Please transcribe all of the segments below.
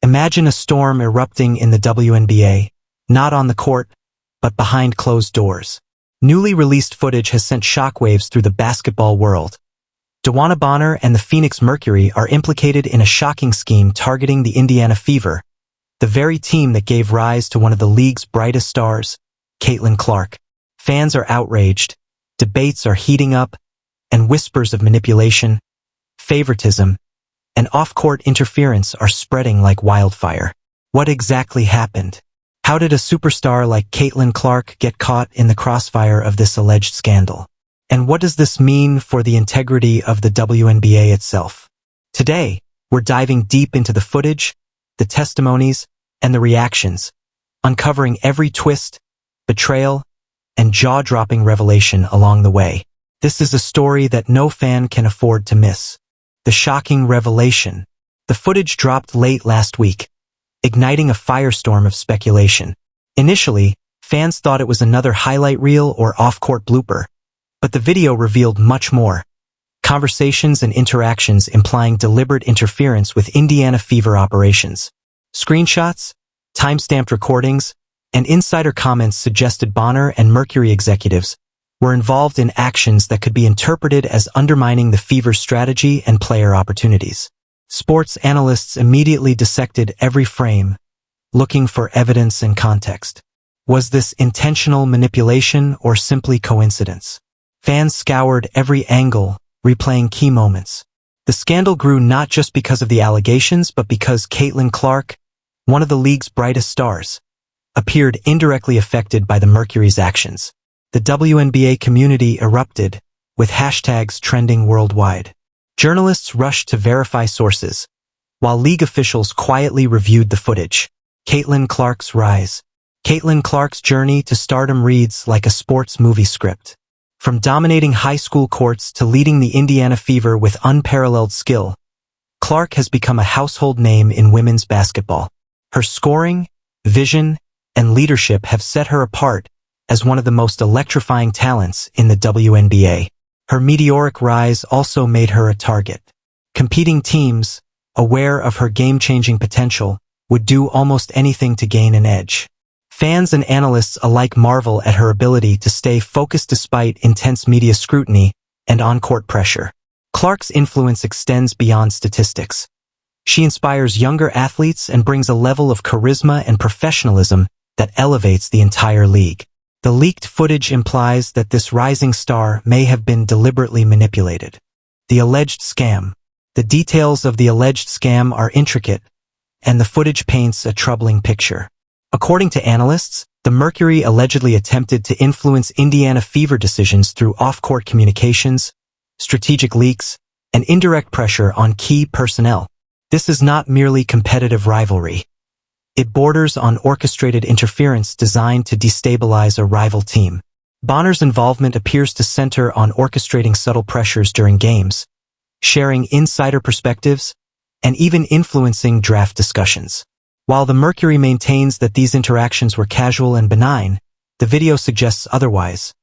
Imagine a storm erupting in the WNBA, not on the court, but behind closed doors. Newly released footage has sent shockwaves through the basketball world. DeWanna Bonner and the Phoenix Mercury are implicated in a shocking scheme targeting the Indiana Fever, the very team that gave rise to one of the league's brightest stars, Caitlin Clark. Fans are outraged, debates are heating up, and whispers of manipulation, favoritism, and off-court interference are spreading like wildfire. What exactly happened? How did a superstar like Caitlin Clark get caught in the crossfire of this alleged scandal? And what does this mean for the integrity of the WNBA itself? Today, we're diving deep into the footage, the testimonies, and the reactions, uncovering every twist, betrayal, and jaw-dropping revelation along the way. This is a story that no fan can afford to miss. The shocking revelation. The footage dropped late last week, igniting a firestorm of speculation. Initially, fans thought it was another highlight reel or off-court blooper, but the video revealed much more. Conversations and interactions implying deliberate interference with Indiana Fever operations. Screenshots, time-stamped recordings, and insider comments suggested Bonner and Mercury executives were involved in actions that could be interpreted as undermining the Fever's strategy and player opportunities. Sports analysts immediately dissected every frame, looking for evidence and context. Was this intentional manipulation or simply coincidence? Fans scoured every angle, replaying key moments. The scandal grew not just because of the allegations, but because Caitlin Clark, one of the league's brightest stars, appeared indirectly affected by the Mercury's actions. The WNBA community erupted, with hashtags trending worldwide. Journalists rushed to verify sources, while league officials quietly reviewed the footage. Caitlin Clark's rise. Caitlin Clark's journey to stardom reads like a sports movie script. From dominating high school courts to leading the Indiana Fever with unparalleled skill, Clark has become a household name in women's basketball. Her scoring, vision, and leadership have set her apart as one of the most electrifying talents in the WNBA. Her meteoric rise also made her a target. Competing teams, aware of her game-changing potential, would do almost anything to gain an edge. Fans and analysts alike marvel at her ability to stay focused despite intense media scrutiny and on-court pressure. Clark's influence extends beyond statistics. She inspires younger athletes and brings a level of charisma and professionalism that elevates the entire league. The leaked footage implies that this rising star may have been deliberately manipulated. The alleged scam. The details of the alleged scam are intricate, and the footage paints a troubling picture. According to analysts, the Mercury allegedly attempted to influence Indiana Fever decisions through off-court communications, strategic leaks, and indirect pressure on key personnel. This is not merely competitive rivalry. It borders on orchestrated interference designed to destabilize a rival team. Bonner's involvement appears to center on orchestrating subtle pressures during games, sharing insider perspectives, and even influencing draft discussions. While the Mercury maintains that these interactions were casual and benign, the video suggests otherwise.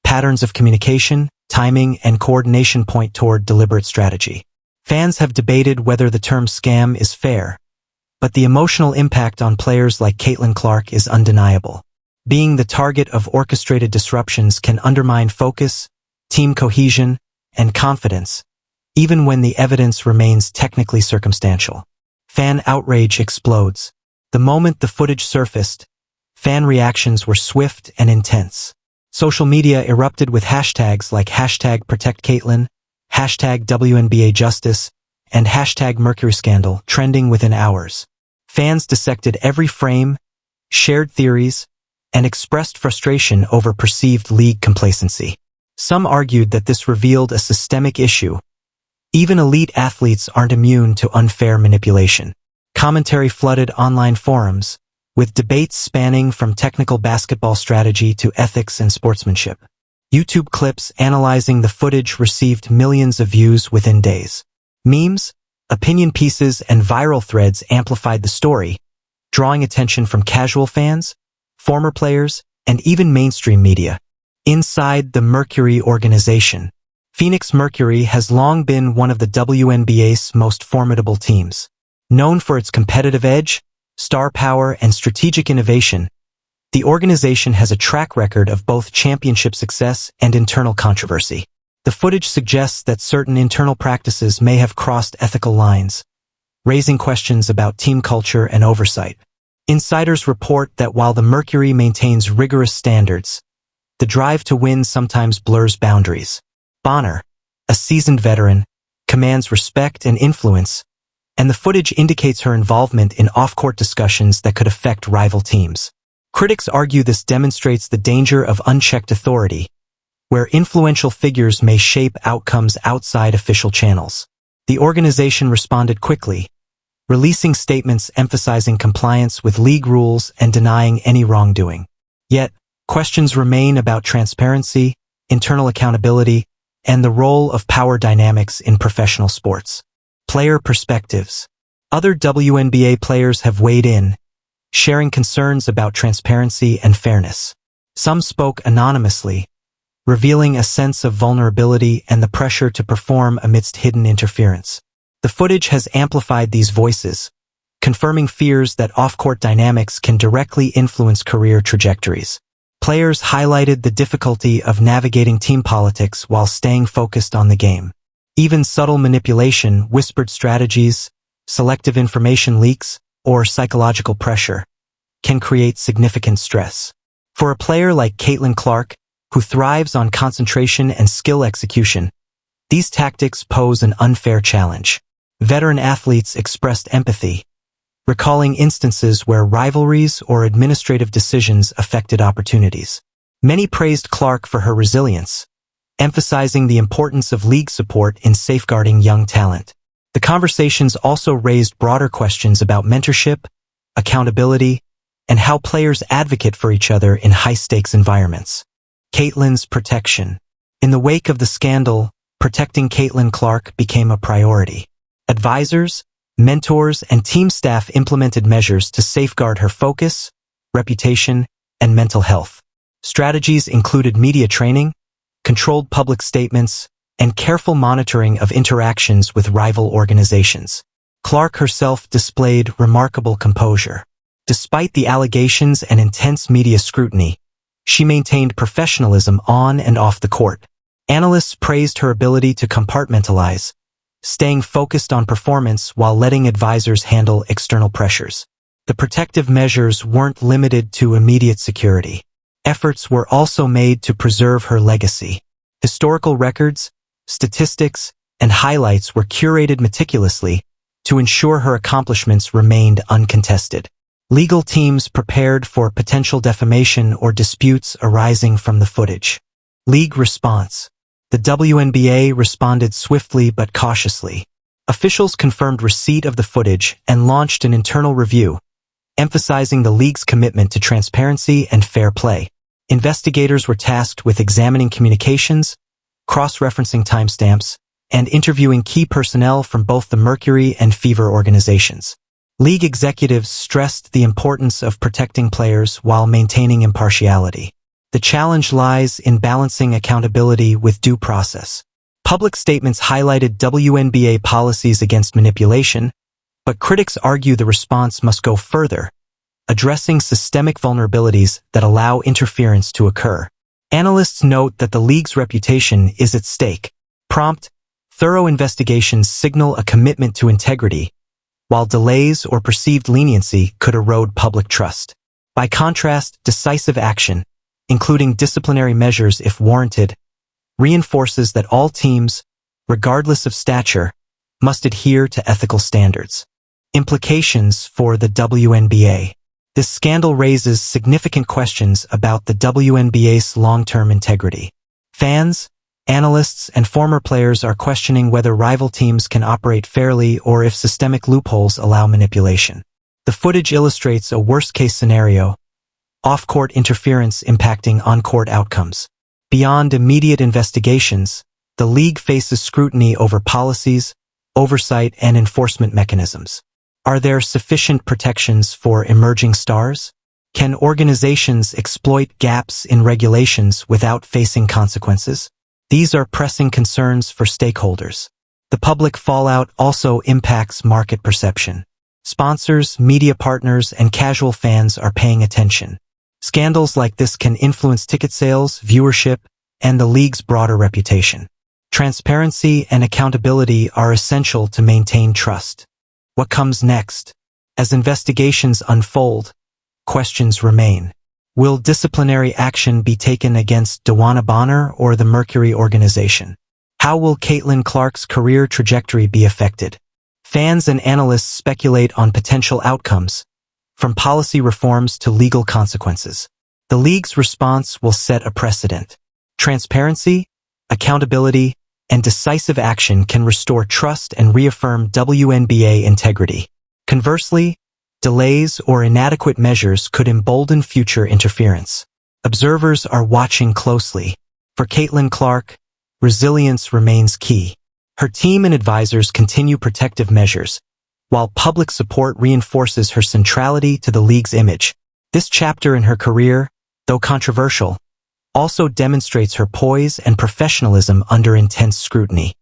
Patterns of communication, timing, and coordination point toward deliberate strategy. Fans have debated whether the term scam is fair, but the emotional impact on players like Caitlin Clark is undeniable. Being the target of orchestrated disruptions can undermine focus, team cohesion, and confidence, even when the evidence remains technically circumstantial. Fan outrage explodes. The moment the footage surfaced, fan reactions were swift and intense. Social media erupted with hashtags like #ProtectCaitlin, #WNBAJustice, and #MercuryScandal trending within hours. Fans dissected every frame, shared theories, and expressed frustration over perceived league complacency. Some argued that this revealed a systemic issue. Even elite athletes aren't immune to unfair manipulation. Commentary flooded online forums, with debates spanning from technical basketball strategy to ethics and sportsmanship. YouTube clips analyzing the footage received millions of views within days. Memes, opinion pieces, and viral threads amplified the story, drawing attention from casual fans, former players, and even mainstream media. Inside the Mercury organization, Phoenix Mercury has long been one of the WNBA's most formidable teams. Known for its competitive edge, star power, and strategic innovation, the organization has a track record of both championship success and internal controversy. The footage suggests that certain internal practices may have crossed ethical lines, raising questions about team culture and oversight. Insiders report that while the Mercury maintains rigorous standards, the drive to win sometimes blurs boundaries. Bonner, a seasoned veteran, commands respect and influence, and the footage indicates her involvement in off-court discussions that could affect rival teams. Critics argue this demonstrates the danger of unchecked authority, where influential figures may shape outcomes outside official channels. The organization responded quickly, releasing statements emphasizing compliance with league rules and denying any wrongdoing. Yet, questions remain about transparency, internal accountability, and the role of power dynamics in professional sports. Player perspectives. Other WNBA players have weighed in, sharing concerns about transparency and fairness. Some spoke anonymously, revealing a sense of vulnerability and the pressure to perform amidst hidden interference. The footage has amplified these voices, confirming fears that off-court dynamics can directly influence career trajectories. Players highlighted the difficulty of navigating team politics while staying focused on the game. Even subtle manipulation, whispered strategies, selective information leaks, or psychological pressure can create significant stress. For a player like Caitlin Clark, who thrives on concentration and skill execution, these tactics pose an unfair challenge. Veteran athletes expressed empathy, recalling instances where rivalries or administrative decisions affected opportunities. Many praised Clark for her resilience, emphasizing the importance of league support in safeguarding young talent. The conversations also raised broader questions about mentorship, accountability, and how players advocate for each other in high-stakes environments. Caitlin's protection. In the wake of the scandal, protecting Caitlin Clark became a priority. Advisors, mentors, and team staff implemented measures to safeguard her focus, reputation, and mental health. Strategies included media training, controlled public statements, and careful monitoring of interactions with rival organizations. Clark herself displayed remarkable composure. Despite the allegations and intense media scrutiny, she maintained professionalism on and off the court. Analysts praised her ability to compartmentalize, staying focused on performance while letting advisors handle external pressures. The protective measures weren't limited to immediate security. Efforts were also made to preserve her legacy. Historical records, statistics, and highlights were curated meticulously to ensure her accomplishments remained uncontested. Legal teams prepared for potential defamation or disputes arising from the footage. League response. The WNBA responded swiftly but cautiously. Officials confirmed receipt of the footage and launched an internal review, emphasizing the league's commitment to transparency and fair play. Investigators were tasked with examining communications, cross-referencing timestamps, and interviewing key personnel from both the Mercury and Fever organizations. League executives stressed the importance of protecting players while maintaining impartiality. The challenge lies in balancing accountability with due process. Public statements highlighted WNBA policies against manipulation, but critics argue the response must go further, addressing systemic vulnerabilities that allow interference to occur. Analysts note that the league's reputation is at stake. Prompt, thorough investigations signal a commitment to integrity, while delays or perceived leniency could erode public trust. By contrast, decisive action, including disciplinary measures if warranted, reinforces that all teams, regardless of stature, must adhere to ethical standards. Implications for the WNBA. This scandal raises significant questions about the WNBA's long-term integrity. Fans, analysts, and former players are questioning whether rival teams can operate fairly or if systemic loopholes allow manipulation. The footage illustrates a worst-case scenario, off-court interference impacting on-court outcomes. Beyond immediate investigations, the league faces scrutiny over policies, oversight, and enforcement mechanisms. Are there sufficient protections for emerging stars? Can organizations exploit gaps in regulations without facing consequences? These are pressing concerns for stakeholders. The public fallout also impacts market perception. Sponsors, media partners, and casual fans are paying attention. Scandals like this can influence ticket sales, viewership, and the league's broader reputation. Transparency and accountability are essential to maintain trust. What comes next? As investigations unfold, questions remain. Will disciplinary action be taken against DeWanna Bonner or the Mercury organization? How will Caitlin Clark's career trajectory be affected? Fans and analysts speculate on potential outcomes, from policy reforms to legal consequences. The league's response will set a precedent. Transparency, accountability, and decisive action can restore trust and reaffirm WNBA integrity. Conversely, delays or inadequate measures could embolden future interference. Observers are watching closely. For Caitlin Clark, resilience remains key. Her team and advisors continue protective measures, while public support reinforces her centrality to the league's image. This chapter in her career, though controversial, also demonstrates her poise and professionalism under intense scrutiny.